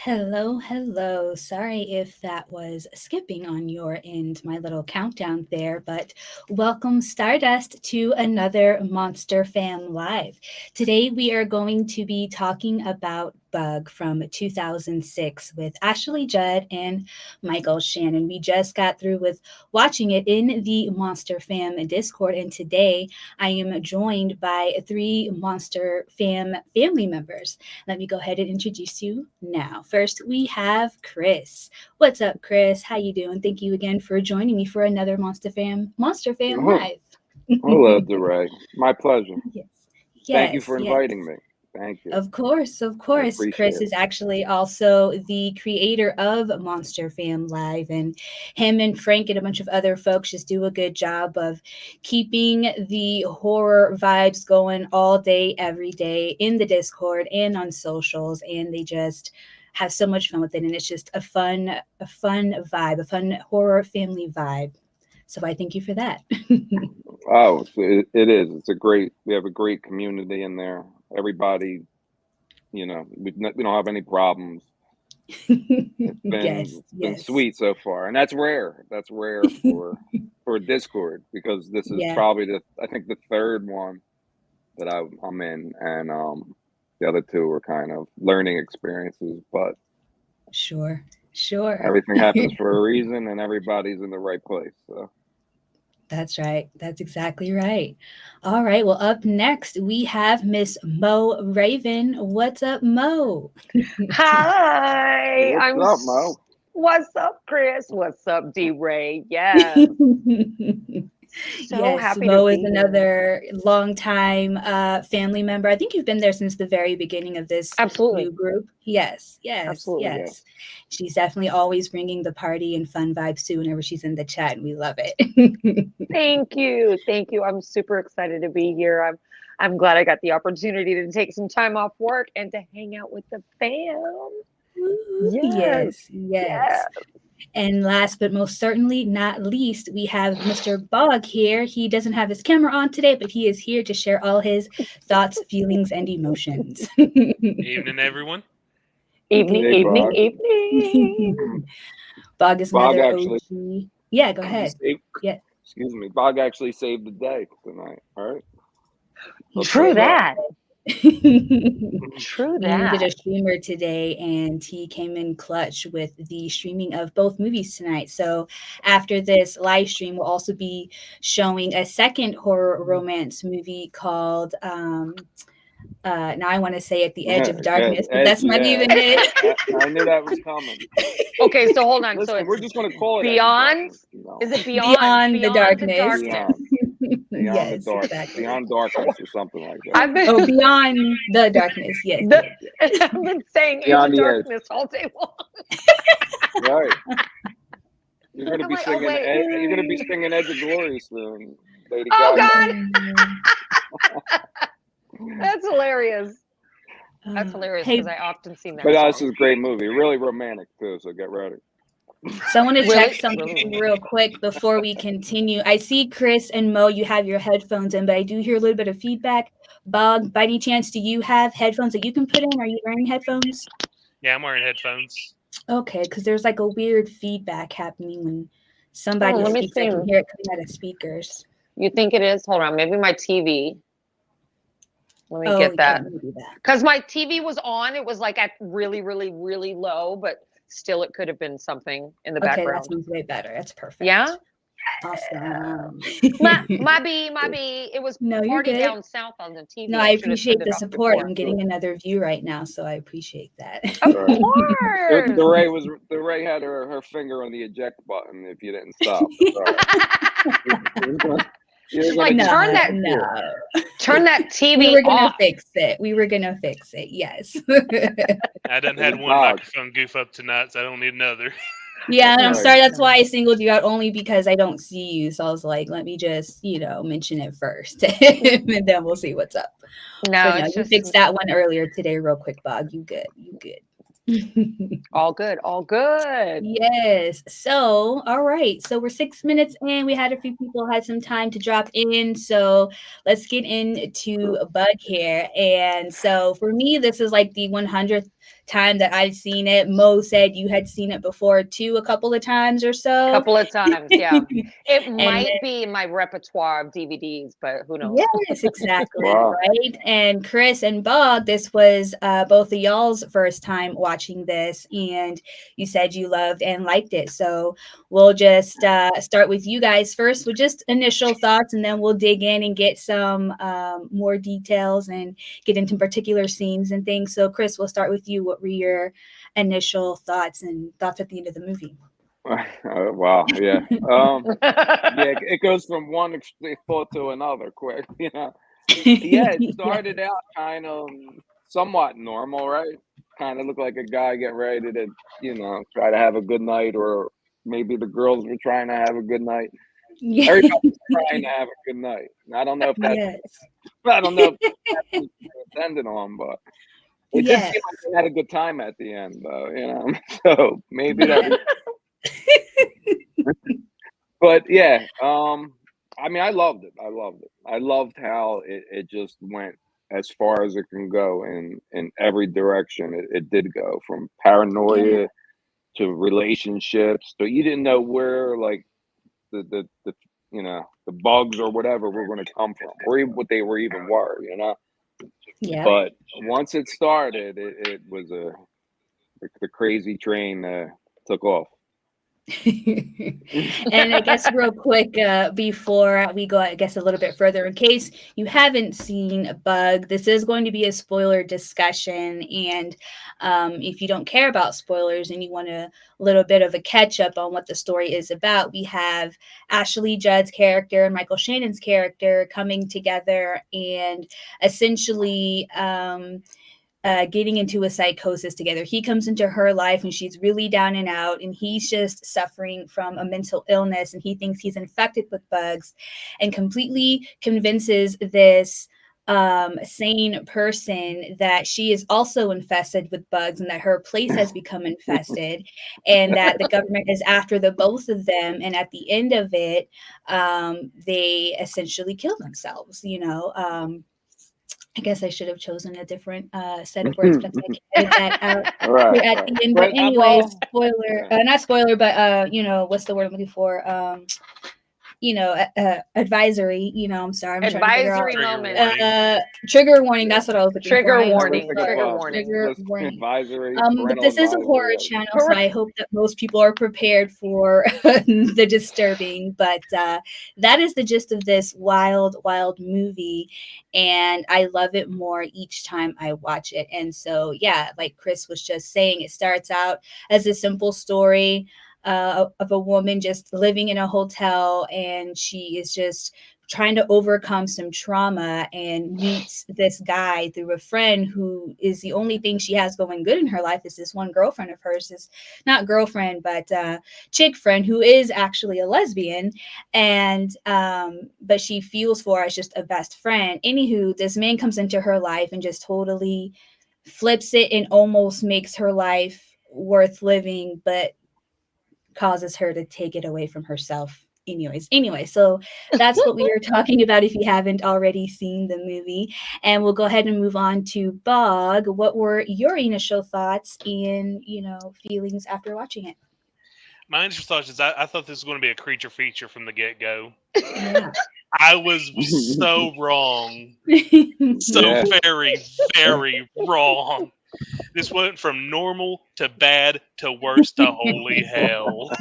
Hello, hello. Sorry if that was skipping on your end, my little countdown there, but welcome Stardust to another Monster Fam Live. Today we are going to be talking about Bug from 2006 with Ashley Judd and Michael Shannon. We just got through with watching it in the Monster Fam Discord, and today I am joined by three Monster Fam family members. Let me go ahead and introduce you now. First, we have Chris. What's up, Chris? How you doing? Thank you again for joining me for another Monster Fam Oh, Live. hello, DeRay. My pleasure. Yes, Thank you yes, for yes. inviting me. Thank you. Of course, of I course. appreciate Chris it. is actually also the creator of Monster Fam Live, and him and Frank and a bunch of other folks just do a good job of keeping the horror vibes going all day, every day in the Discord and on socials, and they just have so much fun with it, and it's just a fun vibe, a fun horror family vibe. So I thank you for that. It is. We have a great community in there. Everybody, we don't have any problems. Yes, It's been yes, sweet so far, and that's rare. That's rare for Discord because this is yeah, probably I think the third one that I'm in, and the other two were kind of learning experiences, but sure, sure. everything happens for a reason, and everybody's in the right place. So. That's right. That's exactly right. All right. Well, up next, we have Miss Mo Raven. What's up, Mo? Hi, What's up, Mo? what's up, Chris? What's up, D Ray? Yes, so Yes, happy to Mo is be here. another longtime family member. I think you've been there since the very beginning of this Absolutely, new group. Yes, yes, absolutely. Yes. yes. She's definitely always bringing the party and fun vibes too whenever she's in the chat, and we love it. Thank you. I'm super excited to be here. I'm glad I got the opportunity to take some time off work and to hang out with the fam. Woo, Yes, yes, yes. yes. And last but most certainly not least, we have Mr. Bog here. He doesn't have his camera on today, but he is here to share all his thoughts, feelings, and emotions. Evening, everyone. Evening, Hey, Good evening, Bog. evening. Bog is Bog another actually, OG. Yeah, go he ahead. saved. Yeah, Excuse me. Bog actually saved the day tonight. All right. he Let's say True sure that. that. did. True We needed a that. streamer today, and he came in clutch with the streaming of both movies tonight. So, after this live stream, we'll also be showing a second horror romance movie called. Now I want to say At the Edge of Good. Darkness, but that's not Yeah, even it. I knew that was coming. Okay, so hold on. So Listen, it's we're just going to call it Edge of beyond. Darkness. Is it beyond? Beyond the Beyond the darkness. darkness. Beyond, beyond the Yes, darkness, exactly. beyond darkness, or something like that. I've been Oh, beyond the darkness. Yes, the, yes, yes. I've been saying Edge Beyond of the edge. Darkness all day long. Right. You're going to I'm be like, oh singing. wait. You're going to be singing Edge of Glory soon, Lady Oh Gaga. God, Mm. that's hilarious. That's hilarious because Hey, I often sing But that this song. is a great movie. Really romantic too. So get ready. so I want to check Really, something really romantic. real quick before we continue. I see Chris and Mo, you have your headphones in, but I do hear a little bit of feedback. Bog, by any chance, do you have headphones that you can put in? Are you wearing headphones? Yeah, I'm wearing headphones. Okay, because there's like a weird feedback happening when Oh, somebody let me speaks. I see. can hear it coming out of speakers. You think it is? Hold on, maybe my TV. Let me Oh, get okay, that. maybe that. Because my TV was on. It was like at really, really, really low, but still, it could have been something in the Okay, that background. sounds way better. That's Yeah. perfect. Awesome. My B. It was No, you're party good. down south on the No, TV. I I should have turned appreciate it the off support. before. I'm getting another view right now, so I appreciate that. Of Right. course. The Ray had her finger on the eject button. If you didn't stop, it's all right. You're gonna Like get No, conned no. too. turn that We TV were gonna off. fix it. We were gonna fix it. Yes. I done Hey, had one Bog. microphone goof up tonight, so I don't need another. Yeah, That's and I'm right. sorry. That's why I singled you out only because I don't see you. So I was like, let me just, mention it first, and then we'll see what's up. No, But no, it's you just fixed that one earlier today, real quick, Bog. You good? You good? All good, all good. Yes. So, all right. So we're 6 minutes in. We had a few people had some time to drop in. So let's get into Bug here. And so for me, this is like the 100th time that I've seen it. Mo said you had seen it before too, a couple of times or so. Couple of times, yeah. It And might be in my repertoire of DVDs, but who knows? yes, exactly, Wow. right? And Chris and Bog, this was both of y'all's first time watching this, and you said you loved and liked it. So we'll just start with you guys first with just initial thoughts, and then we'll dig in and get some more details and get into particular scenes and things. So, Chris, we'll start with you. What were your initial thoughts and thoughts at the end of the movie? Wow, yeah. Yeah, it goes from one extreme thought to another quick, you know. Yeah, it started out kind of somewhat normal, right? Kind of looked like a guy getting ready to, try to have a good night, or maybe the girls were trying to have a good night. Yeah. Everybody's trying to have a good night. And I don't know if that's, Yes. I don't know if that's what they intended on, but it did Yes. seem like they had a good time at the end, though, you know. So maybe that. But yeah, I mean, I loved it. I loved it. I loved how it just went as far as it can go in every direction. It did go from Yeah. paranoia to relationships. So you didn't know where like the the bugs or whatever were going to come from, or even what they were even were, you know. Yeah. But once it started, it was the crazy train took off. And I guess real quick, before we go, I guess a little bit further, in case you haven't seen Bug, this is going to be a spoiler discussion. And if you don't care about spoilers and you want a little bit of a catch up on what the story is about, we have Ashley Judd's character and Michael Shannon's character coming together and essentially getting into a psychosis together. He comes into her life and she's really down and out, and he's just suffering from a mental illness, and he thinks he's infected with bugs, and completely convinces this sane person that she is also infested with bugs and that her place has become infested, and that the government is after the both of them. And at the end of it, they essentially kill themselves, I guess I should have chosen a different set of words, but I can edit that out Right, at right. the end. But But anyways, well, spoiler, yeah. not spoiler, but what's the word I'm looking for? Advisory. I'm sorry, I'm trying to figure out. Advisory Trigger moment. warning. Trigger warning. Yeah. That's what I was looking for. Trigger I am I so wish warning. I could sorry. Trigger find warning. Trigger just warning. advisory, But parental this is a horror advisory. channel, so I hope that most people are prepared for the disturbing. But that is the gist of this wild, wild movie, and I love it more each time I watch it. And so, yeah, like Chris was just saying, it starts out as a simple story of a woman just living in a hotel, and she is just trying to overcome some trauma and meets this guy through a friend who is the only thing she has going good in her life is this one girlfriend of hers, is not girlfriend but chick friend, who is actually a lesbian, and but she feels for her as just a best friend. Anywho, this man comes into her life and just totally flips it and almost makes her life worth living, but causes her to take it away from herself. Anyway, so that's what we were talking about if you haven't already seen the movie. And we'll go ahead and move on to Bog. What were your initial thoughts and, feelings after watching it? My initial thoughts is I thought this was going to be a creature feature from the get go. Yeah. I was so wrong. So Yeah. very, very wrong. This went from normal to bad to worse to holy hell.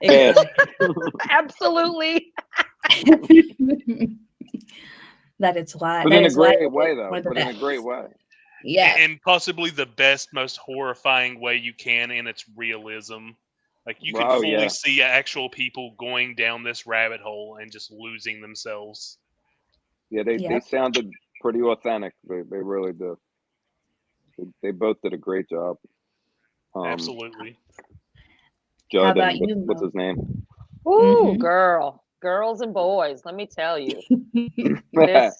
Yes. Absolutely. That is why. But That in a is why great way, though. one of the But in a best. great way. Yeah. And possibly the best, most horrifying way you can in its realism. Like you can Oh, fully yeah. see actual people going down this rabbit hole and just losing themselves. Yeah, they Yep. sounded pretty authentic. They really did. They both did a great job. Absolutely. How Judd about and you, what's Mo? his name? Ooh, Mhm. girls and boys. Let me tell you, this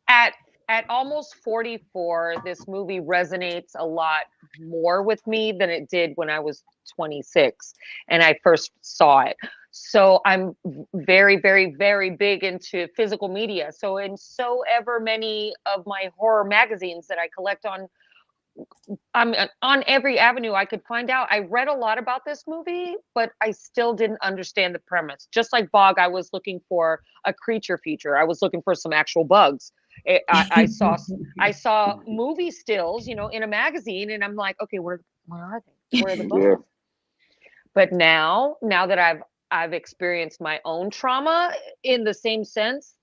at at almost 44, this movie resonates a lot more with me than it did when I was 26 and I first saw it. So I'm very, very, very big into physical media. So in so ever many of my horror magazines that I collect on every avenue I could find out. I read a lot about this movie, but I still didn't understand the premise. Just like Bog, I was looking for a creature feature. I was looking for some actual bugs. I saw movie stills, in a magazine, and I'm like, okay, where are they? Where are the bugs? Yeah. But now that I've experienced my own trauma in the same sense,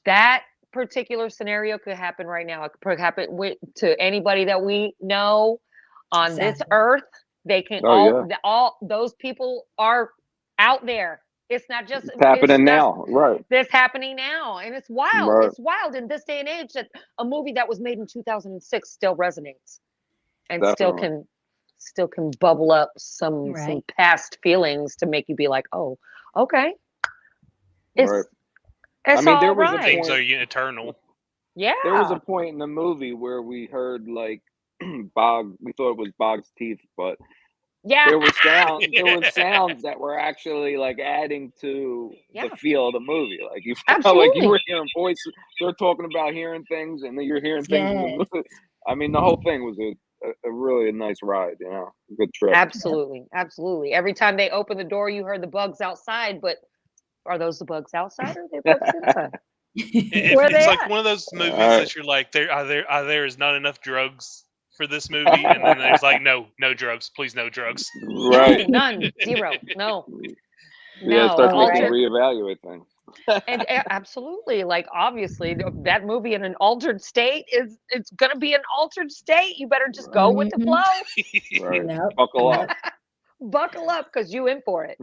that particular scenario could happen right now. It could happen to anybody that we know on this earth. They can all those people are out there. It's not just happening now, right? This happening now, and it's wild. Right. It's wild in this day and age that a movie that was made in 2006 still resonates and Definitely. still can bubble up some past feelings to make you be like, oh, okay. Right. It's there was right. a Things are eternal. Yeah. There was a point in the movie where we heard like Bog. We thought it was Bog's teeth, but there were sounds that were actually like adding to the feel of the movie. Like you felt like you were hearing voices. They're talking about hearing things, and then you're hearing things in the movie. The whole thing was a really nice ride. A good trip. Absolutely. Every time they opened the door, you heard the bugs outside, but are those the bugs outside or are they bugs inside? It's like one of those movies that you're like, there is not enough drugs for this movie, and then there's like, no drugs, please, no drugs. Right. None. Zero. No. Yeah, start to reevaluate things. And absolutely, like obviously that movie in an altered state it's gonna be an altered state. You better just go with the flow. Right. Buckle up. Buckle up, because you in for it.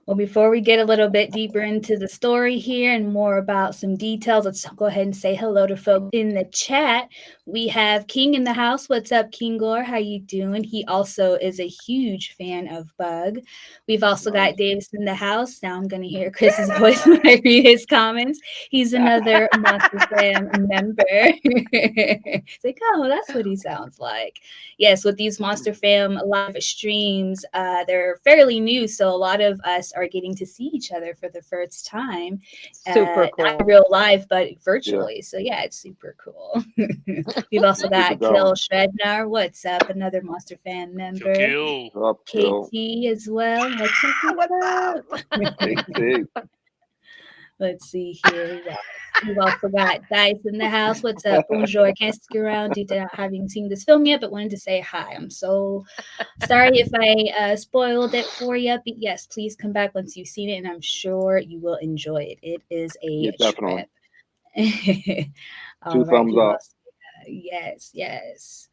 Well, before we get a little bit deeper into the story here and more about some details, let's go ahead and say hello to folks in the chat. We have King in the house. What's up, Kingor? How you doing? He also is a huge fan of Bug. We've also got Davis in the house. Now I'm going to hear Chris's voice when I read his comments. He's another Monster Fam member. It's like, oh, that's what he sounds like. Yes, with these Monster Fam live streams, they're fairly new, so a lot of us are getting to see each other for the first time. Super cool. Not in real life, but virtually. So yeah, it's super cool. We've also got Kill Shrednar. What's up? Another Monster Fan member. Kill. KT as well. What's up? Let's see here. We've also got Dice in the house. What's up? Bonjour. Can't stick around due to not having seen this film yet, but wanted to say hi. I'm so sorry if I spoiled it for you. But yes, please come back once you've seen it, and I'm sure you will enjoy it. It is a definitely. trip. Two thumbs up. Yes.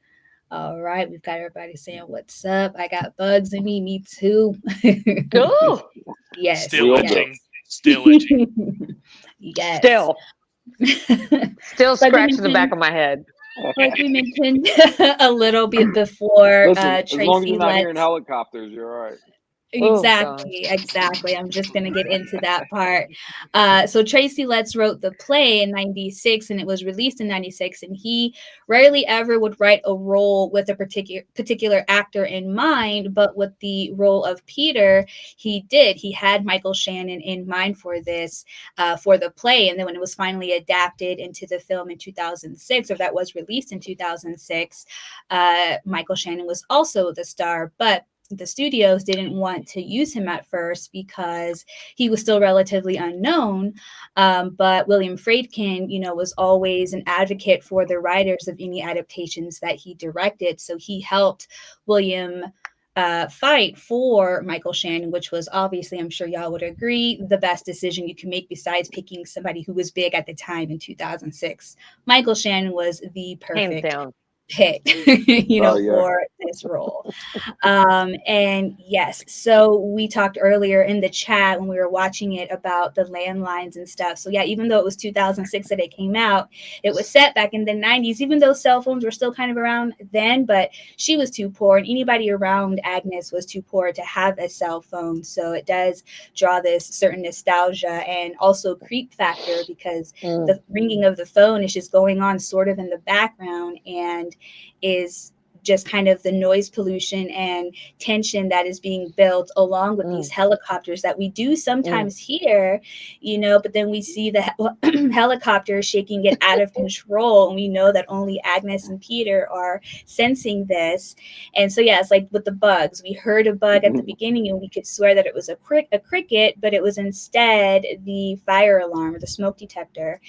All right, we've got everybody saying what's up. I got bugs in me too. Ooh. Yes. Still itching. Yes. Still scratching the back of my head. Like we mentioned a little bit before, as Tracy, long as you're not hearing helicopters, you're all right. Exactly. I'm just going to get into that part. So Tracy Letts wrote the play in 96 and it was released in 96, and he rarely ever would write a role with a particular actor in mind, but with the role of Peter, he did. He had Michael Shannon in mind for this, for the play. And then when it was finally adapted into the film in 2006, or that was released in 2006, Michael Shannon was also the star, but the studios didn't want to use him at first because he was still relatively unknown. But William Friedkin, was always an advocate for the writers of any adaptations that he directed. So he helped William fight for Michael Shannon, which was obviously, I'm sure y'all would agree, the best decision you can make besides picking somebody who was big at the time in 2006. Michael Shannon was the perfect Pitt, for this role. And yes, so we talked earlier in the chat when we were watching it about the landlines and stuff. So yeah, even though it was 2006 that it came out, it was set back in the 90s, even though cell phones were still kind of around then, but she was too poor and anybody around Agnes was too poor to have a cell phone. So it does draw this certain nostalgia and also creep factor because the ringing of the phone is just going on sort of in the background and is just kind of the noise pollution and tension that is being built along with these helicopters that we do sometimes hear, but then we see the helicopter shaking it out of control. And we know that only Agnes and Peter are sensing this. And so, yeah, it's like with the bugs. We heard a bug at the beginning and we could swear that it was a cricket, but it was instead the fire alarm or the smoke detector.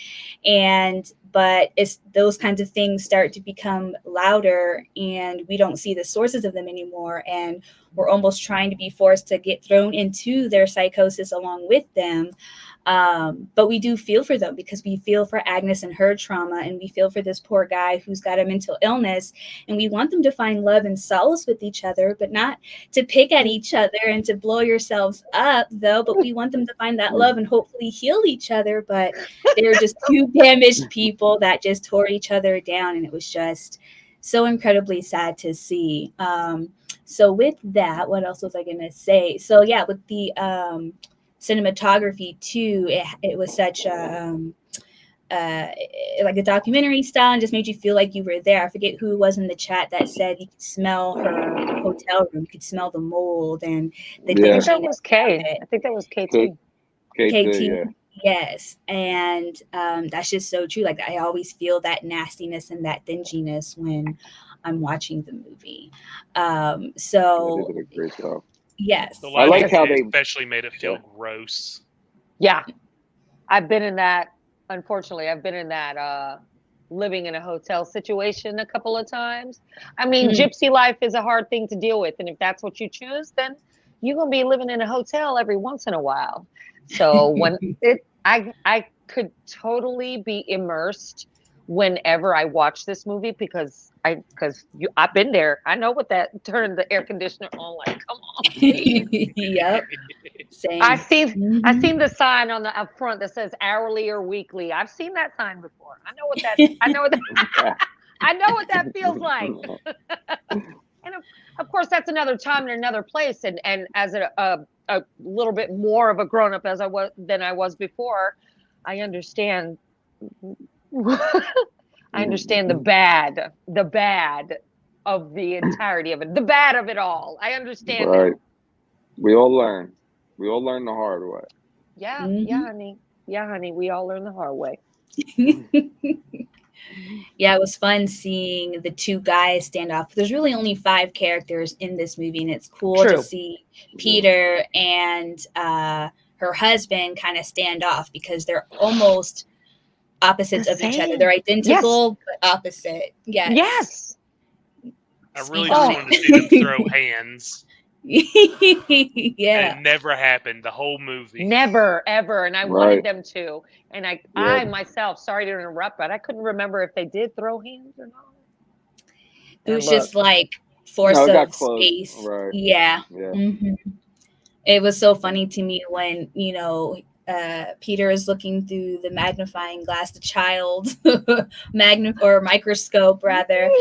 But it's those kinds of things start to become louder and we don't see the sources of them anymore. And we're almost trying to be forced to get thrown into their psychosis along with them. But we do feel for them because we feel for Agnes and her trauma, and we feel for this poor guy who's got a mental illness, and we want them to find love and solace with each other, but not to pick at each other and to blow yourselves up though, but we want them to find that love and hopefully heal each other. But they're just two damaged people that just tore each other down, and it was just so incredibly sad to see. So with that, what else was I going to say? So yeah, with the cinematography too, it was such a like a documentary style and just made you feel like you were there. I forget who was in the chat that said you could smell her hotel room, you could smell the mold and the I think that was Kay. I think that was KT. KT. Yes. And that's just so true. Like I always feel that nastiness and that dinginess when I'm watching the movie. So they did a great job. Yes. I like how they especially made it feel gross. Yeah. I've been in that, unfortunately, living in a hotel situation a couple of times. I mean, gypsy life is a hard thing to deal with. And if that's what you choose, then you're going to be living in a hotel every once in a while. So when I could totally be immersed whenever I watch this movie because I've been there. I know what that turning the air conditioner on, like, come on. Yep. Same. I seen the sign on the up front that says hourly or weekly. I've seen that sign before. I know what that feels like. And of course that's another time and another place. And as a little bit more of a grown up than I was before, I understand the bad of the entirety of it, the bad of it all. I understand. Right. We all learn the hard way. Yeah. Yeah, honey. Yeah, honey. We all learn the hard way. Yeah, it was fun seeing the two guys stand off. There's really only 5 characters in this movie, and it's cool to see Peter and her husband kind of stand off because they're almost opposites of each other. They're identical, but opposite. Yes. I really just wanted to see them throw hands. Yeah. And it never happened the whole movie. Never, ever. And I wanted them to. And I myself, sorry to interrupt, but I couldn't remember if they did throw hands or not. It was just like force of space. Right. Yeah. It was so funny to me when, Peter is looking through the magnifying glass, the child microscope rather.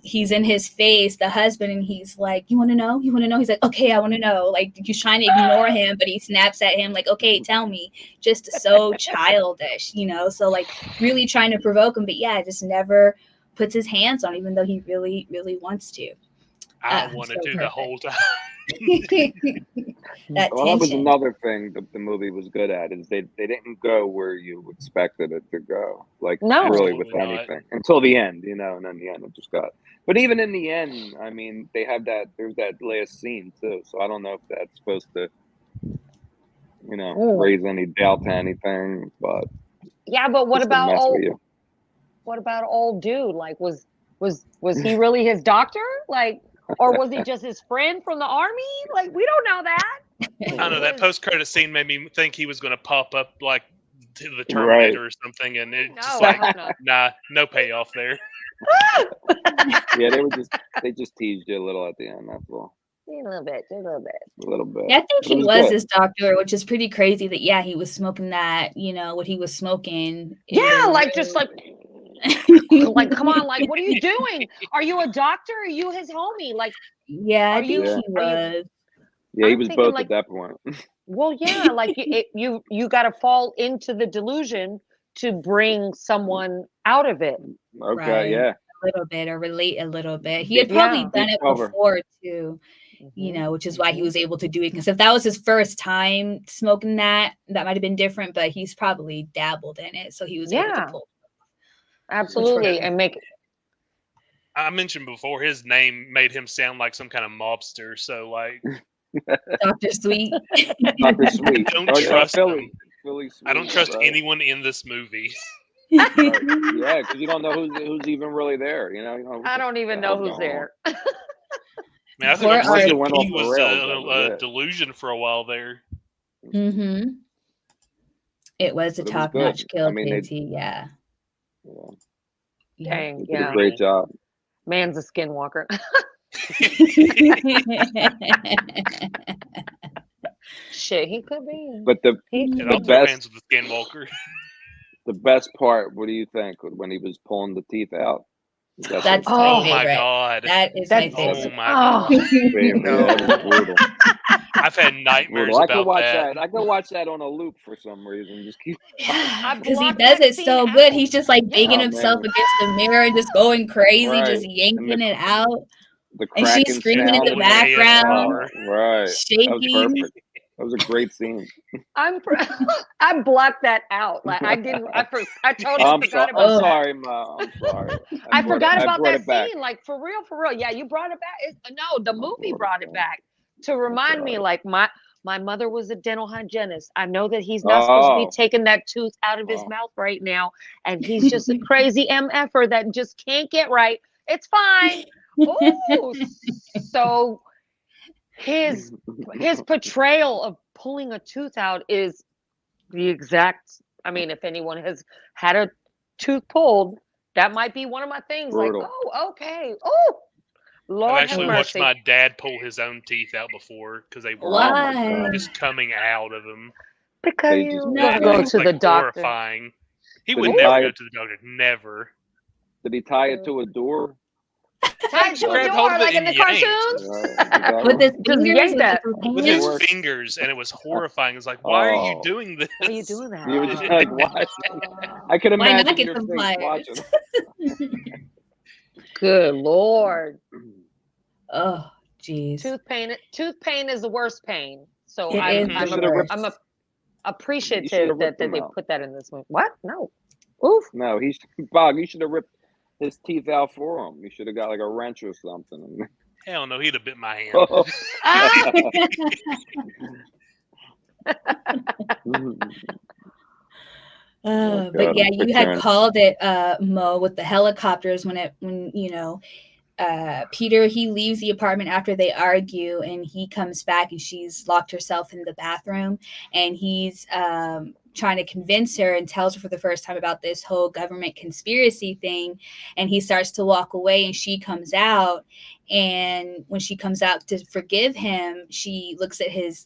He's in his face, the husband, and he's like, you want to know? He's like, okay, I want to know. Like he's trying to ignore him, but he snaps at him like, okay, tell me. Just so childish, so like really trying to provoke him, but yeah, just never puts his hands on, even though he really, really wants to. I want to do the whole time. that was another thing that the movie was good at is they didn't go where you expected it to go, like really with anything until the end, and then the end it just got. But even in the end, I mean, they have there's that last scene too, so I don't know if that's supposed to, raise any doubt to anything, but yeah, but what about old dude? Like, was he really his doctor? Like. Or was he just his friend from the army? Like, we don't know that. I don't know. That post-credit scene made me think he was going to pop up like to the Terminator or something, and it's just like, nah, no payoff there. Yeah, they just teased you a little at the end. That's all. A little bit. Yeah, I think But it he was was good. his doctor, which is pretty crazy that he was smoking that, what he was smoking. in Yeah, the like just room. like come on, like what are you doing? Are you a doctor? Are you his homie? Like, Yeah, I are think you? he was. Yeah, he I'm was thinking, both like, at that point. well, yeah, like you got to fall into the delusion to bring someone out of it. Okay, Right. yeah. A little bit, or relate a little bit. He had probably Yeah. done it Cover. before too, which is why he was able to do it. Because if that was his first time smoking that might have been different, but he's probably dabbled in it, so he was able to Yeah. pull. Absolutely, and make. I mentioned before his name made him sound like some kind of mobster. So like, Dr. Sweet. Dr. Sweet. Don't Oh, yeah, trust Philly. him. Philly Sweet, I don't trust right? anyone in this movie. Right. Yeah, because you don't know who's even really there. You know. I don't even know who's there. I mean, I think Poor Unless Art. it went off he the was rails, that was a it. delusion for a while there. Mm-hmm. It was a But it was top-notch good. kill, I mean, JT. Yeah. Dang, They did a great job. Man's a skinwalker. Shit, he could be. But the And I'll throw best hands with the Skinwalker. the best part, what do you think when he was pulling the teeth out? That's Oh my my favorite. God. That is my That's- favorite. Oh my God. favorite. No. Yeah, that was brutal. I've had nightmares Brutal. I could about watch that. I could watch that on a loop for some reason. Just keep. Because he blocked does that it scene so out. good. He's just like Yeah. banging Oh, himself man. against the mirror, just going crazy, Right. just yanking it out. The And cracking she's screaming in sound the and background, right. That was shaking. perfect. That was a great scene. I blocked that out. Like I didn't. I totally I'm forgot I'm about that. sorry, Ma. I'm sorry. I forgot about brought that it back. scene. Like for real. Yeah, you brought it back. No, the movie brought it back to remind me. Like my mother was a dental hygienist. I know that he's not supposed to be taking that tooth out of his mouth right now, and he's just a crazy MFer that just can't get right. It's fine. Oh, so his portrayal of pulling a tooth out is the exact. I mean, if anyone has had a tooth pulled, that might be one of my things. Brutal. Like, oh, okay, oh, Lord I've have actually mercy. watched my dad pull his own teeth out before because they were Why? just coming out of him. Because They you just- don't Yeah. go It's to like the doctor. horrifying. He Did would he never tie go it- to the doctor. Never. Did he tie it to a door? Tied to a Grabbed door, hold of it like in the and yanked. cartoons. Right. With his Just fingers, yank that. With It his worked. fingers, and it was horrifying. It's like, why are you Oh. doing this? Why are you doing that? You were just like, why? I could Why imagine not get your some face pliers? watching. Good Lord. Oh, jeez. Tooth pain is the worst pain. So It is I'm the worst. appreciative that ripped they them out. put that in this movie. What? No. Oof. No, Bob, you should have ripped his teeth out for him. You should have got like a wrench or something. Hell no, he'd have bit my hand. Ah! God, But yeah, I'm you had picturing- called it Mo with the helicopters when Peter, he leaves the apartment after they argue, and he comes back and she's locked herself in the bathroom, and he's trying to convince her and tells her for the first time about this whole government conspiracy thing, and he starts to walk away, and she comes out, and when she comes out to forgive him, she looks at his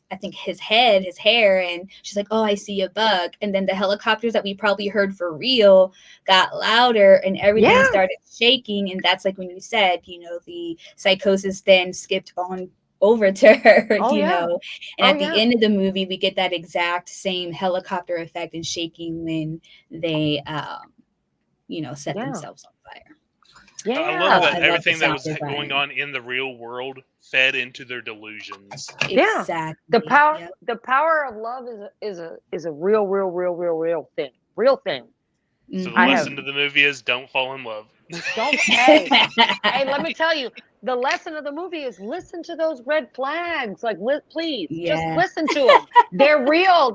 hair, and she's like, oh, I see a bug. And then the helicopters that we probably heard for real got louder, and everything started shaking, and that's like when you said, the psychosis then skipped on over to her, and at the end of the movie we get that exact same helicopter effect and shaking when they set themselves on fire. I love that I love everything the that was sound going design. on in the real world fed into their delusions. Yeah. Exactly. The power of love is a real thing. Real thing. So the I lesson to the movie is don't fall in love. Don't hey, let me tell you, the lesson of the movie is listen to those red flags. Like, please, just listen to them. They're real.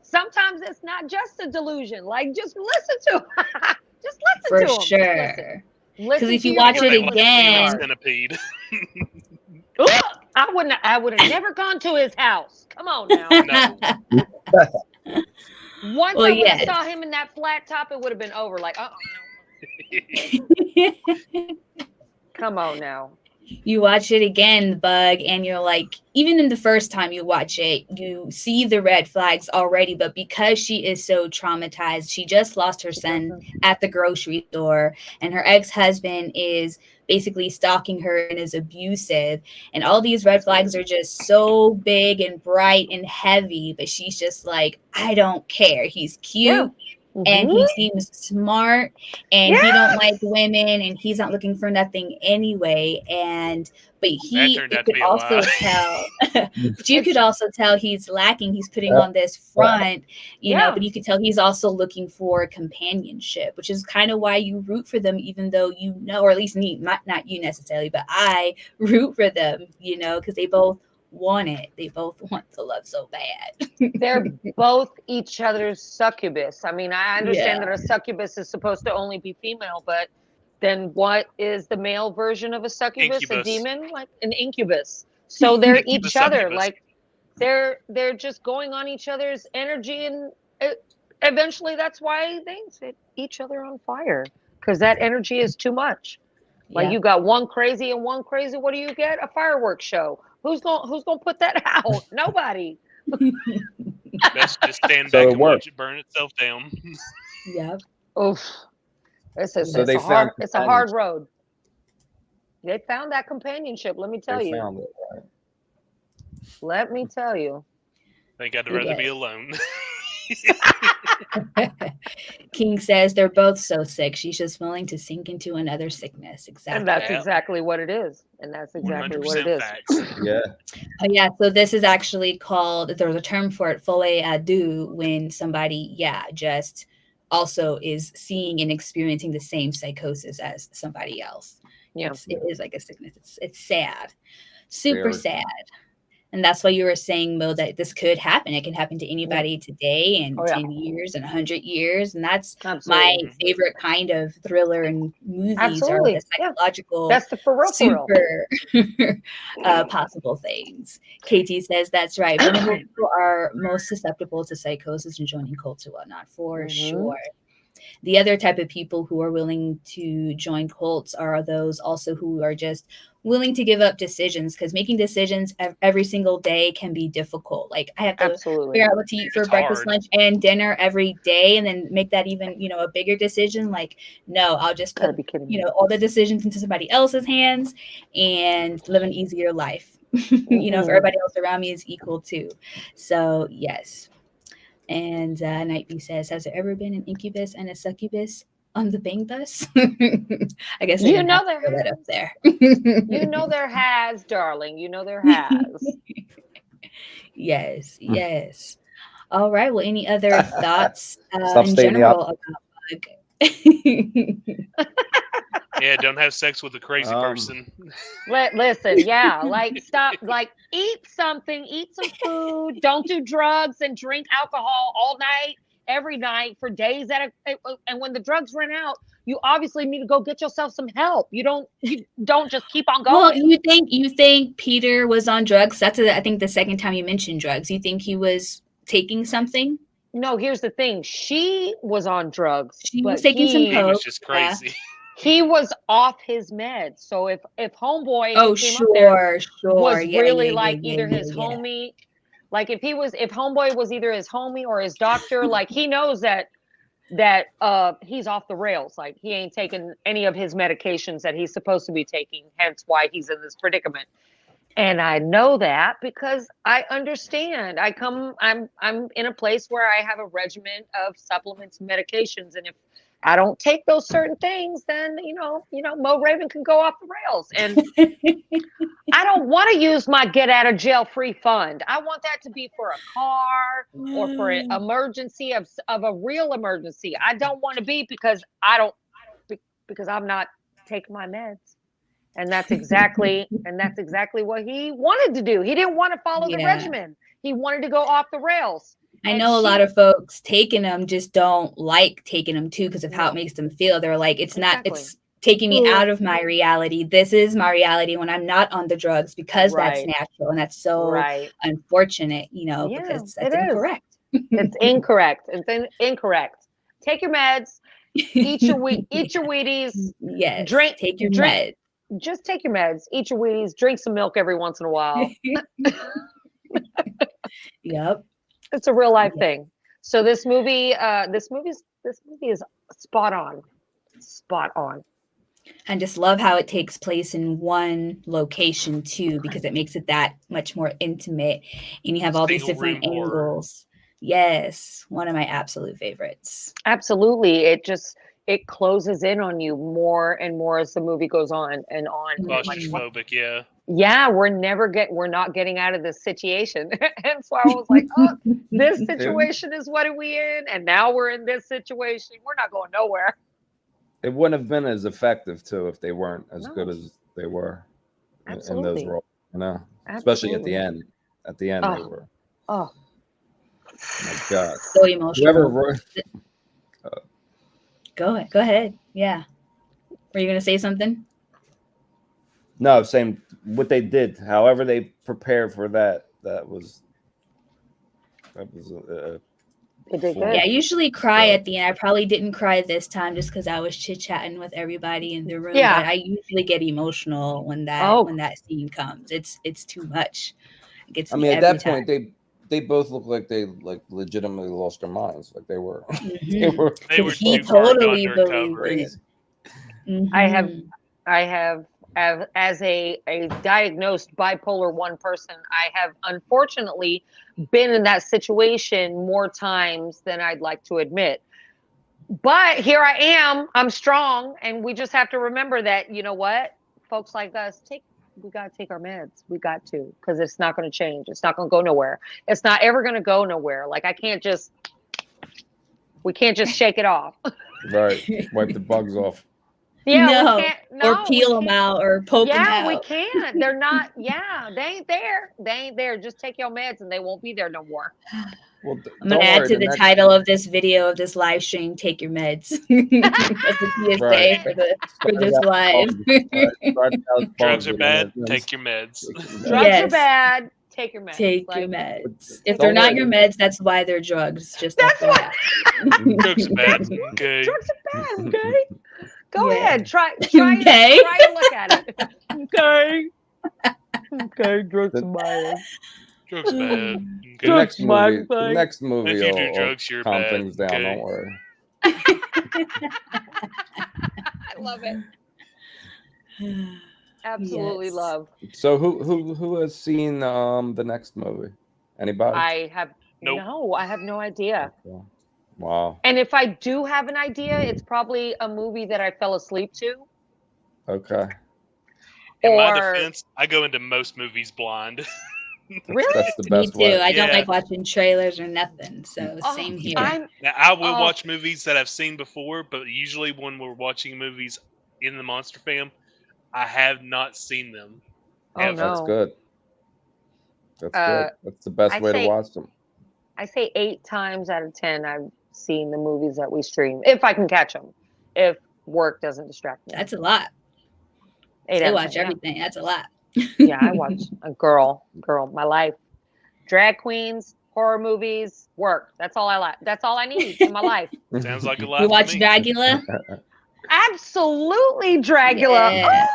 Sometimes it's not just a delusion. Like, just listen to them. Just listen For to them. sure. Because if you watch it again, Centipede. I would have never gone to his house. Come on now. No. Once Well, I would have yes. saw him in that flat top, it would have been over. Like, oh no. Come on now. You watch it again, The Bug, and you're like, even in the first time you watch it, you see the red flags already. But because she is so traumatized, she just lost her son at the grocery store, and her ex-husband is basically stalking her and is abusive. And all these red flags are just so big and bright and heavy. But she's just like, I don't care. He's cute. And he seems smart, and he don't like women, and he's not looking for nothing anyway. But you could also tell he's lacking. He's putting on this front, you know, but you could tell he's also looking for companionship, which is kind of why you root for them, even though you know, or at least me, not you necessarily, but I root for them, you know, because they both want it. They both want the love so bad. They're both each other's succubus. I mean, I understand that a succubus is supposed to only be female, but then what is the male version of a succubus? A demon, like an incubus. So they're each other. Like they're just going on each other's energy, and eventually that's why they set each other on fire, because that energy is too much. Like you got one crazy and one crazy. What do you get? A fireworks show. Who's gonna put that out? Nobody. Best just stand back and watch it burn itself down. Yep. Oof. It's a hard road. They found that companionship. Let me tell you. Found it, right? Let me tell you. I think I'd rather be alone. King says they're both so sick. She's just willing to sink into another sickness. Exactly. And that's exactly what it is. And that's exactly what it is. Facts. Yeah. Oh, yeah. So this is actually called, there's a term for it, folie à deux, when somebody, just also is seeing and experiencing the same psychosis as somebody else. Yeah. It is like a sickness. It's sad. Super sad. And that's why you were saying, Mo, that this could happen. It can happen to anybody today in 10 years and 100 years. And that's my favorite kind of thriller and movies are the psychological, that's the super possible things. KT says that's right. Vulnerable people are most susceptible to psychosis and joining cults and whatnot, for sure. The other type of people who are willing to join cults are those also who are just willing to give up decisions, because making decisions every single day can be difficult. Like I have to figure out what to eat for breakfast, lunch, and dinner every day, and then make that even, a bigger decision. Like, no, I'll just put, all the decisions into somebody else's hands and live an easier life. If everybody else around me is equal too. So yes. And Nightbee says, has there ever been an incubus and a succubus on the Bang Bus? I guess there up there. There has, darling. There has. Yes. All right. Well, any other thoughts in general about Bug? Yeah, don't have sex with a crazy person. Listen, stop, eat something, eat some food, don't do drugs and drink alcohol all night, every night for days and when the drugs run out, you obviously need to go get yourself some help. You don't just keep on going. Well, you think Peter was on drugs? That's I think the second time you mentioned drugs. You think he was taking something? No, here's the thing. She was on drugs. She was taking some coke. He was just crazy. Yeah. He was off his meds. So if homeboy was really either his homie, like if homeboy was either his homie or his doctor, like he knows that he's off the rails. Like he ain't taking any of his medications that he's supposed to be taking, hence why he's in this predicament. And I know that because I understand. I'm in a place where I have a regimen of supplements and medications, and if I don't take those certain things, then Mo Raven can go off the rails. And I don't want to use my get out of jail free fund. I want that to be for a car or for an emergency of a real emergency. I don't want to be because I'm not taking my meds. And that's exactly what he wanted to do. He didn't want to follow the regimen. He wanted to go off the rails. I know a lot of folks taking them just don't like taking them too because of how it makes them feel. They're like, it's taking me out of my reality. This is my reality when I'm not on the drugs because that's natural. And that's so unfortunate, because that's incorrect. It's incorrect. Incorrect. Take your meds. Eat your Wheaties. Yes. Drink. Take your drink. meds. Just take your meds. Eat your Wheaties. Drink some milk every once in a while. Yep. It's a real life thing. So this movie is spot on. Spot on. And just love how it takes place in one location too, because it makes it that much more intimate, and you have all these Single different room horror. angles. Yes, one of my absolute favorites. Absolutely. It closes in on you more and more as the movie goes on and on. And I'm like, what? Claustrophobic, yeah. Yeah, we're not getting out of this situation. And so I was like, oh, this situation is what are we in? And now we're in this situation. We're not going nowhere. It wouldn't have been as effective too if they weren't as No. good as they were in those Absolutely. roles, you know. Especially at the Absolutely. end. At the end, they were. Oh, My God. So emotional. Whoever wrote, Go ahead. Yeah. Were you gonna say something? no, same. What they did, however they prepared for that was it did good. Yeah, I usually cry at the end. I probably didn't cry this time just because I was chit-chatting with everybody in the room. Yeah. But I usually get emotional when that scene comes. It's too much. It gets I me mean, at every that time. point, they both looked like they legitimately lost their minds. Like they were, Mhm. They were He too far totally gone to believed recover. it. crazy. I have as a diagnosed bipolar 1 person, I have unfortunately been in that situation more times than I'd like to admit. But here I am, I'm strong, and we just have to remember that, you know what, folks like us, we got to take our meds. We got to, because it's not going to change. It's not going to go nowhere. It's not ever going to go nowhere. Like we can't just shake it off. Right. Wipe the bugs off. Yeah, No, we can't. or peel them out or poke them out. Yeah, we can't. They're not. Yeah, they ain't there. They ain't there. Just take your meds, and they won't be there no more. Well, I'm gonna add to the title of this video of this live stream. Take your meds. That's the PSA Right. for this live. Drugs are bad. Take your meds. Drugs are bad. Take your meds. Take Like, your meds. If they're not your meds, that's why they're drugs. Just that's why. Drugs are bad. Okay. Drugs are bad. Okay. Go ahead. Try Okay. try and look at it. Okay. Okay. Drugs are bad. Drugs are bad. Okay. The next movie. If you do drugs, you're calm bad. things down. Okay. Don't worry. I love it. Absolutely Yes. love. So who has seen the next movie? Anybody? I have Nope. no. I have no idea. Okay. Wow. And if I do have an idea, it's probably a movie that I fell asleep to. Okay. In my Or- defense, I go into most movies blind. Really? That's the Me best too. way. I don't Yeah. like watching trailers or nothing. So Oh, same here. Now, I will Oh. watch movies that I've seen before, but usually when we're watching movies in the Monster Fam, I have not seen them. Oh, ever. That's no. good. That's good. That's the best I way say- to watch them. I say 8 times out of 10 I've seen the movies that we stream, if I can catch them, if work doesn't distract me. That's a lot. 8 They out of watch 10, everything. That's a lot. Yeah, I watch a girl, my life. Drag queens, horror movies, work. That's all I like. That's all I need in my life. Sounds like a lot You to watch me. Dracula? Absolutely, Dracula. Yeah.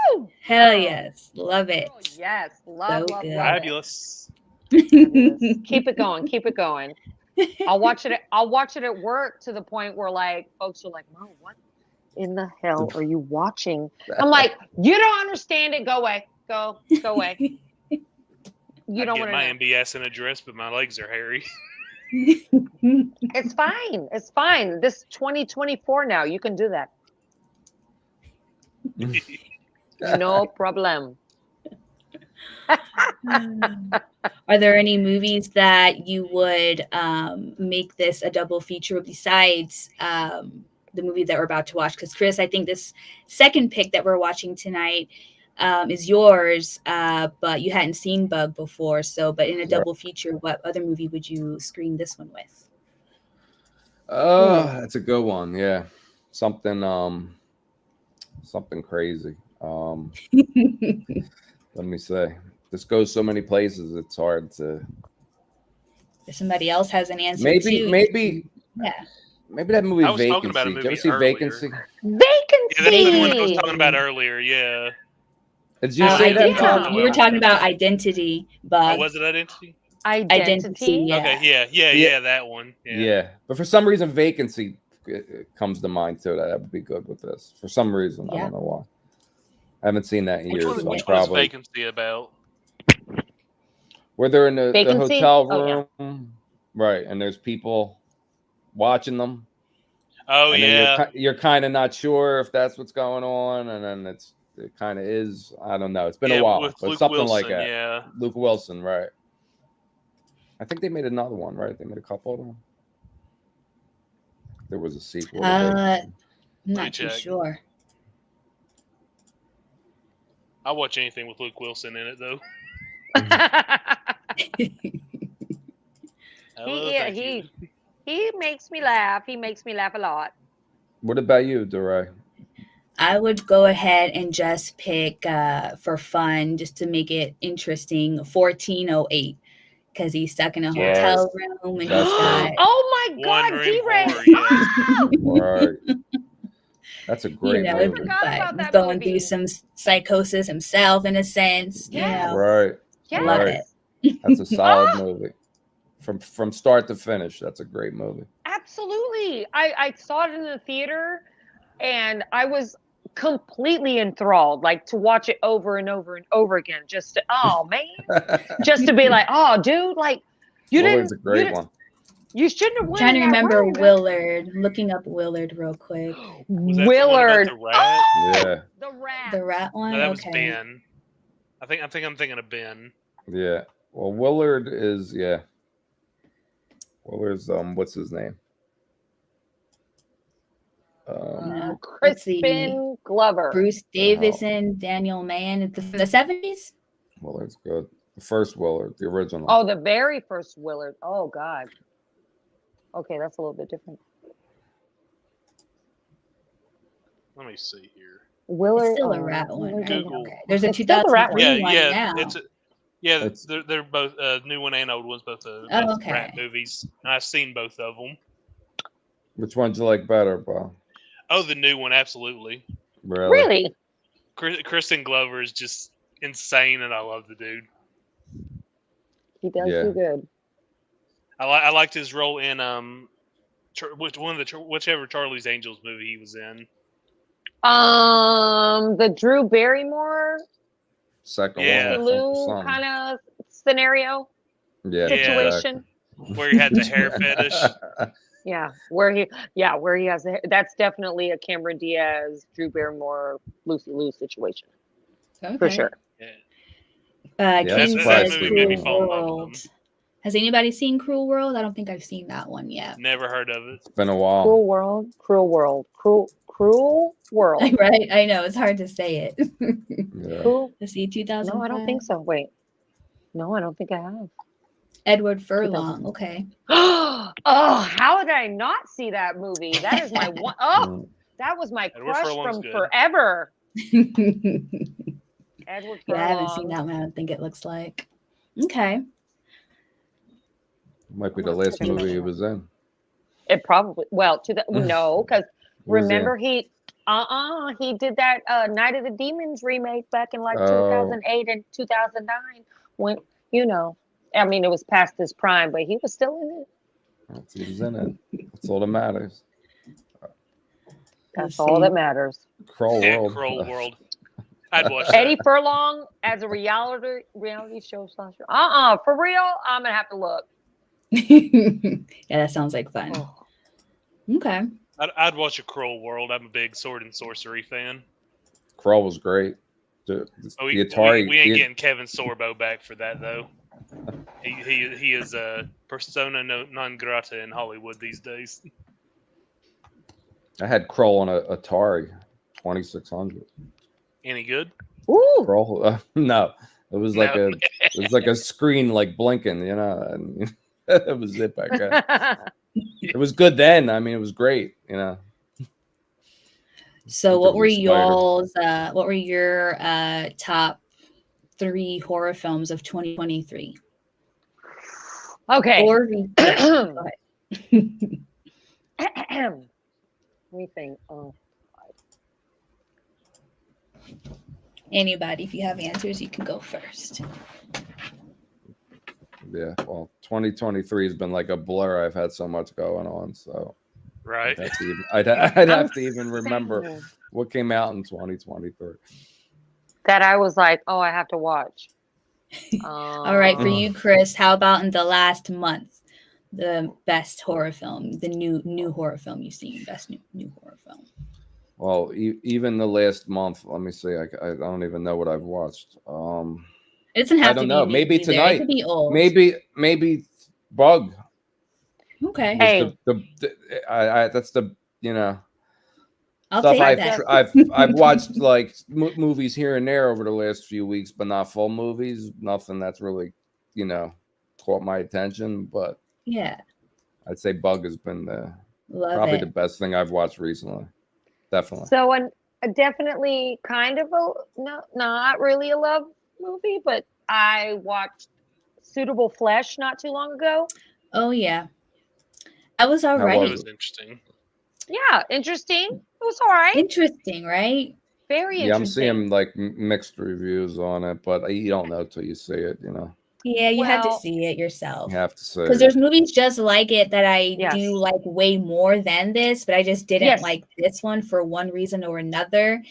Oh! Hell yes. Love it. Oh, yes. Love, So love, good. love it. Fabulous. Fabulous. Keep it going. Keep it going. I'll watch it at work to the point where like folks are like, "Mom, what in the hell are you watching?" I'm like, "You don't understand it. Go away. Go away. You I don't get want my to know." MBS in a dress, but my legs are hairy. It's fine. It's fine. This 2024 now. You can do that. No problem. Are there any movies that you would make this a double feature besides the movie that we're about to watch? Because Chris, I think this second pick that we're watching tonight is yours, but you hadn't seen Bug before. But in a double feature, what other movie would you screen this one with? That's a good one. Yeah, something crazy. Let me say, this goes so many places. It's hard to If somebody else has an answer Maybe, too, maybe, yeah. maybe that movie I was talking about a Vacancy. Did you ever movie see earlier. Vacancy? Yeah, that's the one I was Vacancy. talking about earlier. Yeah. Did you Oh, say that, yeah. Bob? You were talking about Identity, Oh, Bob. was it Identity? Identity, yeah. Okay, yeah, that one. Yeah, but for some reason, Vacancy comes to mind too. That would be good with this. For some reason, I Yeah. don't know why. I haven't seen that in Which years. one? So Which I'm one is probably Vacancy about? where they're in the Vacancy? hotel Oh, room, right? And there's people watching them. Oh And yeah. then you're kind of not sure if that's what's going on, and then it kind of is. I don't know. It's been a while, with but Luke something Wilson, like that. yeah. Luke Wilson, right? I think they made another one, right? They made a couple of them. There was a sequel. To I'm Vacancy. not too check. sure. I'll watch anything with Luke Wilson in it, though. he makes me laugh. He makes me laugh a lot. What about you, Duray? I would go ahead and just pick for fun, just to make it interesting, 1408, because he's stuck in a hotel room and he's got. Oh my God, Wandering D-Ray! Horror, yeah. Right. That's a great I movie. forgot about He's that going movie. through some psychosis himself, in a sense. Yes. You know, Right. I love Right. it. That's a solid movie. From start to finish, that's a great movie. Absolutely. I saw it in the theater and I was completely enthralled, like to watch it over and over and over again. Just to, oh man. Just to be like, oh dude, like Willard's a great one. You shouldn't have I'm won. trying to that remember round. Willard. I'm looking up Willard real quick. Was that Willard. The one about the rat? Yeah. The rat. The rat one. No, that was Okay. Ben. I think I'm thinking of Ben. Yeah. Well, Willard is Willard's what's his name? Let's see. Crispin Glover. Bruce Davison, Daniel Mann. It's from the 70s. Willard's good. The first Willard, the original. Oh, the very first Willard. Oh God. Okay, that's a little bit different. Let me see here. Willard. It's still a rat one. Right? Google. Okay. There's a It's still the rat one. 2003 one Yeah, now. they're both new one and old ones, both okay. rat movies. And I've seen both of them. Which one do you like better, Bob? Oh, the new one, absolutely. Really? Kristen Glover is just insane, and I love the dude. He does do good. I liked his role in whichever Charlie's Angels movie he was in. The Drew Barrymore Second one, kind of scenario. Yeah. Situation. Exactly. Where he had the hair fetish. Yeah, where he has that's definitely a Cameron Diaz, Drew Barrymore, Lucy Liu situation. Okay. For sure. Ken that's says movie made me Cruel fall in love with World. him. Has anybody seen Cruel World? I don't think I've seen that one yet. Never heard of it. It's been a while. Cruel World. Right, I know it's hard to say it. Yeah. Cool. Let's see, 2000. No, I don't think so. Wait. No, I don't think I have. Edward Furlong. Okay. Oh, how did I not see that movie? That is my one. Oh, that was my Edward crush Furlong's from good. forever. Yeah, Edward I haven't Furlong. seen that one. I don't think it looks like. Okay. Might be the last movie he was in. It probably no, because Was remember he did that Night of the Demons remake back in like Oh. 2008 and 2009 when I mean it was past his prime, but he was still in it. He was in it. That's all that matters. That's all that matters. Kroll World. Kroll World. I'd watch that. Eddie Furlong as a reality show slasher. For real, I'm gonna have to look. Yeah, that sounds like fun. Oh. Okay. I'd watch a Kroll World. I'm a big sword and sorcery fan. Kroll was great. The Atari. We ain't getting Kevin Sorbo back for that though. He is a persona non grata in Hollywood these days. I had Kroll on a Atari 2600. Any good? Ooh. Kroll? No, it was like a screen like blinking, and that was it back then. It was good then. I mean, it was great, So Look what at were your top 3 horror films of 2023? Okay. Or go ahead. Let me think. Oh. Anybody, if you have answers, you can go first. Yeah, well, 2023 has been like a blur. I've had so much going on, so Right. I'd have to even remember what came out in 2023. That I was like, oh, I have to watch. All right, for you, Chris, how about in the last month, the best horror film, the new horror film you've seen, best new horror film? Well, even the last month, let me see. I don't even know what I've watched. It doesn't have I don't to know. be Maybe either. tonight. It could be old. Maybe Bug. Okay. Hey. That's the I'll stuff take that. I've watched like movies here and there over the last few weeks, but not full movies. Nothing that's really caught my attention. But yeah, I'd say Bug has been probably the best thing I've watched recently. Definitely. So definitely kind of not really a love movie, but I watched Suitable Flesh not too long ago. Oh yeah, that was all right. It was interesting. Yeah, interesting. It was all right. Interesting, right? Very interesting. Yeah, I'm seeing like mixed reviews on it, but you don't know till you see it, Yeah, you had to see it yourself. You have to see because there's movies just like it that I Yes. do like way more than this, but I just didn't Yes. like this one for one reason or another,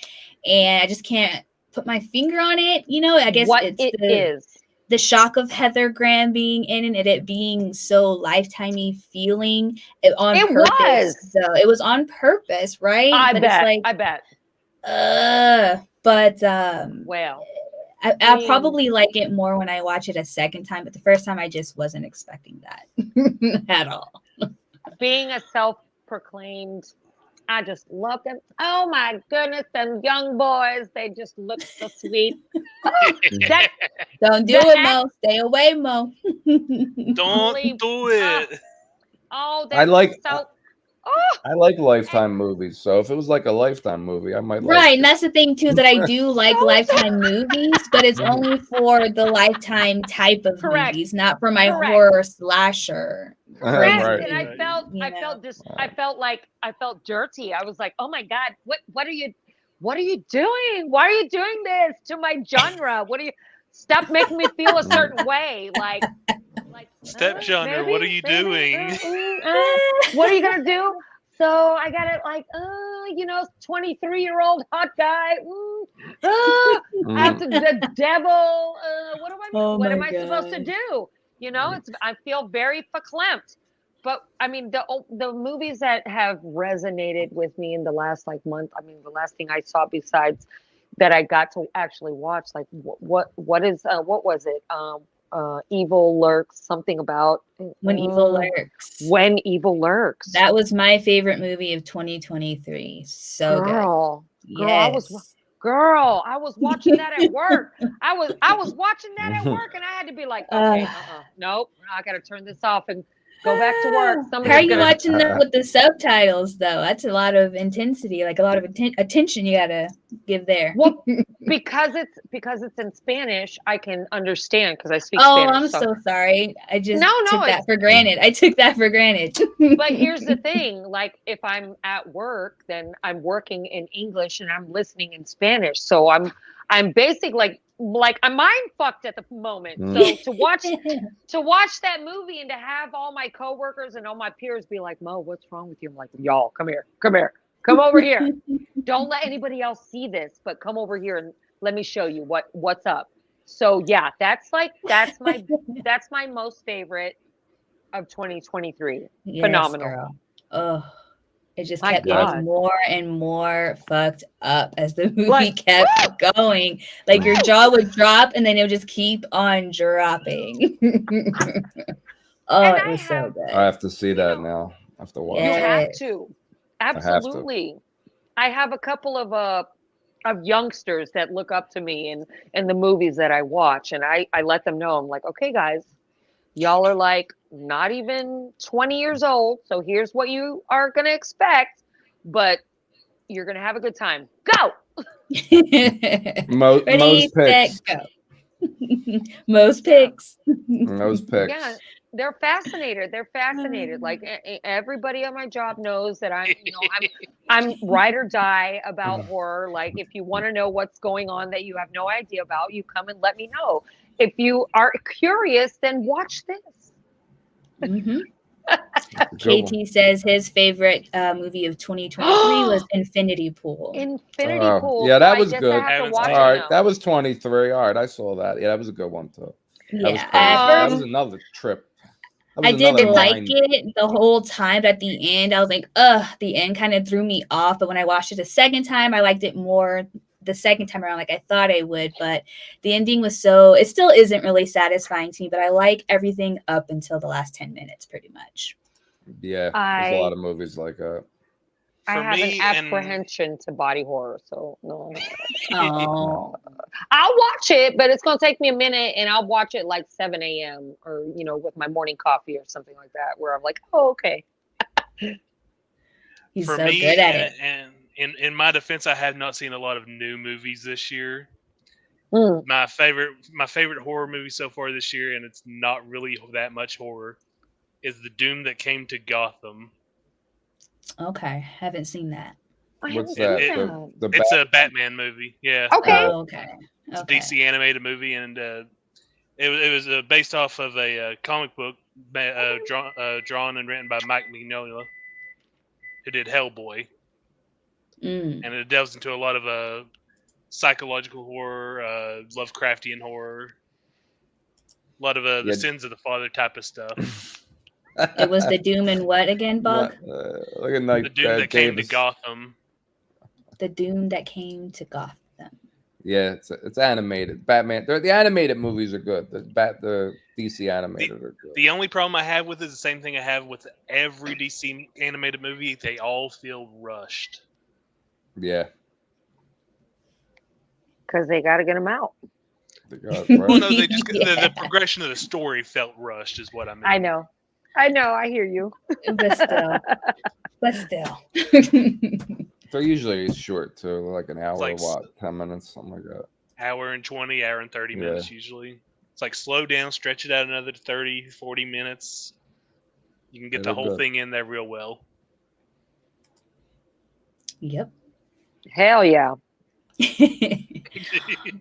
and I just can't put my finger on it. I guess what it's it is. the shock of Heather Graham being in it, and it being so lifetimey feeling it on It purpose. was. So it was on purpose, right? I but bet. it's like, I bet. but Well, I'll mean- probably like it more when I watch it a second time, but the first time I just wasn't expecting that at all. being a self-proclaimed, I just love them. Oh my goodness, them young boys, they just look so sweet. That Don't do it, Mo. Stay away, Mo. Don't do it. I like- so. I like Lifetime movies, so if it was like a Lifetime movie, I might like Right, it. and that's the thing too, that I do like So Lifetime movies, but it's only for the Lifetime type of Correct. movies, not for my Correct. horror slasher. Correct. Right. And I felt You I felt dirty. I was like, oh my God, what are you doing? Why are you doing this to my genre? Stop making me feel a certain way? Like Step genre, what are you doing? What are you gonna do? So I got it, like, 23-year-old hot guy. After the devil. What am I supposed to do? I feel very verklempt. But I mean, the movies that have resonated with me in the last month. I mean, the last thing I saw besides that I got to actually watch, what was it? Evil Lurks, something about When Evil Lurks. When Evil Lurks. That was my favorite movie of 2023. So Girl, good. yes. I was watching that at work. I was watching that at work, and I had to be like, okay, nope, I got to turn this off and go back to work. How are you watching that with the subtitles, though? That's a lot of intensity, like a lot of attention you gotta give there. Well, because it's in Spanish, I can understand because I speak Oh, Spanish. I'm so sorry. I just No, took that for granted. I took that for granted. But here's the thing, like if I'm at work, then I'm working in English and I'm listening in Spanish. So I'm basically like I'm mind fucked at the moment. So to watch that movie and to have all my coworkers and all my peers be like, Mo, what's wrong with you? I'm like, y'all, come here, come over here. Don't let anybody else see this, but come over here and let me show you what's up. So yeah, that's my most favorite of 2023. Yes, Phenomenal. girl. Oh, it just My kept God. getting more and more fucked up as the movie Like, kept going. Like your jaw would drop and then it would just keep on dropping. And it was so good. I have to see that now. I have to watch You it. have Yes. to. have to. Absolutely. I have a couple of youngsters that look up to me in the movies that I watch, and I let them know. I'm like, okay, guys, y'all are like not even 20 years old, so here's what you are gonna expect, but you're gonna have a good time. Go. Ready, Mo's picks. set, go. Most picks. Mo's picks. Yeah. they're fascinated. They're fascinated. Like everybody at my job knows that I'm ride or die about horror. Like if you want to know what's going on that you have no idea about, you come and let me know. If you are curious, then watch this. Mm-hmm. KT says his favorite movie of 2023 was Infinity Pool. Infinity Pool. Yeah, that was good. All right, that was 23. All right, I saw that. Yeah, that was a good one too. Yeah, that was another trip. I didn't like it the whole time, but at the end, I was like, the end kind of threw me off. But when I watched it a second time, I liked it more the second time around, like I thought I would. But the ending was it still isn't really satisfying to me, but I like everything up until the last 10 minutes, pretty much. Yeah, there's a lot of movies like that. I have an apprehension to body horror, so no. Oh. I'll watch it, but it's gonna take me a minute, and I'll watch it like 7 a.m. or with my morning coffee or something like that, where I'm like, oh, okay. He's so good at it. And in my defense, I have not seen a lot of new movies this year. My favorite horror movie so far this year, and it's not really that much horror, is The Doom That Came to Gotham. Okay, haven't seen that. What's that? It's a Batman movie. Yeah. Okay. Okay. It's a DC animated movie, and it was based off of a comic book drawn and written by Mike Mignola, who did Hellboy. And it delves into a lot of psychological horror, Lovecraftian horror, a lot of the sins of the father type of stuff. It was The Doom and what again, Bug? The Doom That Came to Gotham. The Doom That Came to Gotham. Yeah, it's animated. Batman. The animated movies are good. The DC animated are good. The only problem I have with it is the same thing I have with every DC animated movie. They all feel rushed. Yeah. Because they got to get them out. Well, no, they just the progression of the story felt rushed, is what I mean. I know. I hear you. But still. They're usually short too, like an hour, like 10 minutes, something like that. Hour and 20, hour and 30 minutes usually. It's like slow down, stretch it out another 30, 40 minutes. You can get the whole thing in there real well. Yep. Hell yeah.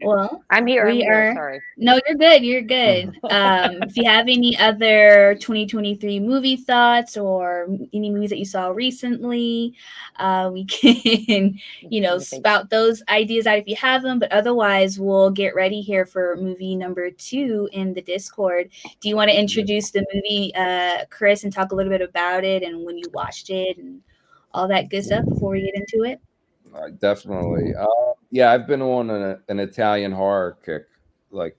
Well, I'm here. Sorry. No, you're good. You're good. If you have any other 2023 movie thoughts or any movies that you saw recently, we can, spout those ideas out if you have them. But otherwise, we'll get ready here for movie number 2 in the Discord. Do you want to introduce the movie, Chris, and talk a little bit about it and when you watched it and all that good stuff before we get into it? Definitely. Yeah, I've been on an Italian horror kick. Like,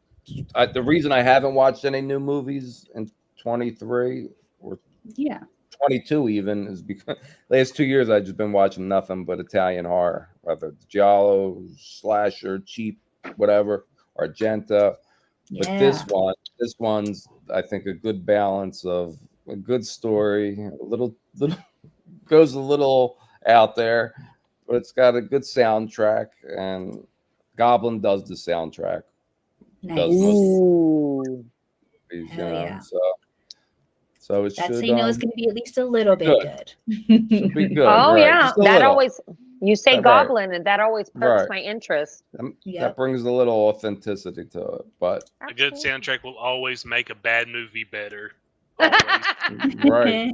the reason I haven't watched any new movies in 23 or 22 even is because last 2 years I've just been watching nothing but Italian horror, whether it's giallo, slasher, cheap, whatever, Argento. But this one's I think a good balance of a good story, a little goes a little out there. But it's got a good soundtrack, and Goblin does the soundtrack. Nice. Does most yeah. So it That's should. That's it's going to be at least a little bit good. Should be good. Oh right. yeah, that always. You say Goblin, right. And that always perks my interest. That brings a little authenticity to it, but a good soundtrack will always make a bad movie better. Right.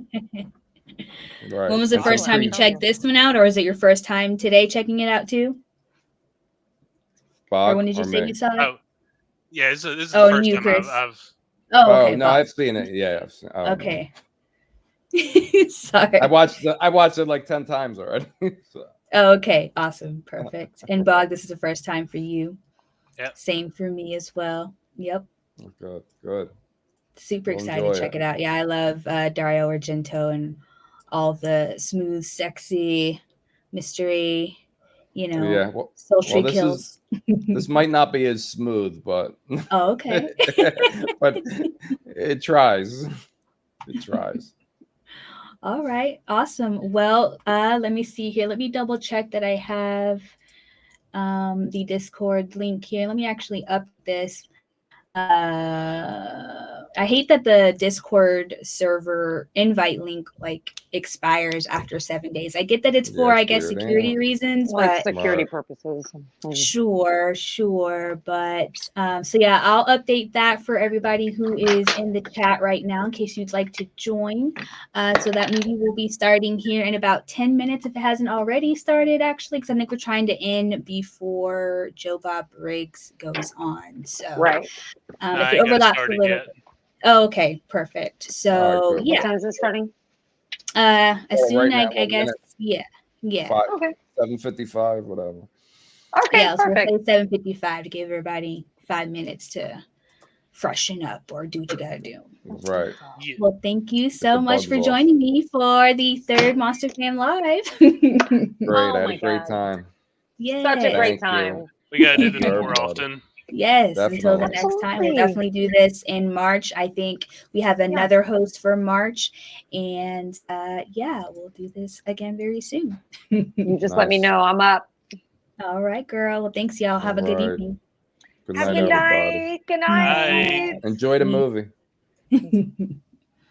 Right. When was the first time you checked this one out, or is it your first time today checking it out too? Bob, or when did you say you saw it? Oh, yeah, this is the first time Chris. I've. Oh, okay. No, I've seen it. Yeah. Okay. Sorry. I watched it like 10 times already. So. Okay. Awesome. Perfect. And Bog, this is the first time for you. Yep. Same for me as well. Yep. Good. Super excited to check it out. Yeah, I love Dario Argento and all the smooth, sexy mystery, sultry kills. This might not be as smooth, but oh, okay. but it tries. It tries. All right, awesome. Well, let me see here. Let me double check that I have the Discord link here. Let me actually up this. I hate that the Discord server invite link like expires after 7 days. I get that it's for, Yeah, I it's guess, weird, security ain't it? reasons, Like but security Right. purposes. sure. But so yeah, I'll update that for everybody who is in the chat right now in case you'd like to join. So that movie will be starting here in about 10 minutes if it hasn't already started, actually, because I think we're trying to end before Joe Bob Briggs goes on. So Right. if I it ain't got it overlaps a started little yet. bit. Oh, okay, perfect. So All right, cool. What yeah, time is it starting? as Well, soon right I now, guess, yeah. Okay. 7:55, whatever. Okay, Yeah, so we'll perfect. say 7:55 to give everybody 5 minutes to freshen up or do what you gotta do. Right. Yeah. Well, thank you the so much bugs for off. joining me for the third Monster Fam Live. Great. I had my a great God. time. Such a Yes. great Thank you. time. We gotta do Thank this you, more everybody. often. Yes, until the Definitely. next time. We'll Absolutely. definitely do this in March. I think we have another host for March. And yeah, we'll do this again very soon. You just let me Nice. know. I'm up. All right, girl. Well, thanks, y'all. Have a good All right. evening. Good Have a night, good everybody. night. Good night. Bye. Enjoy the movie. Bye.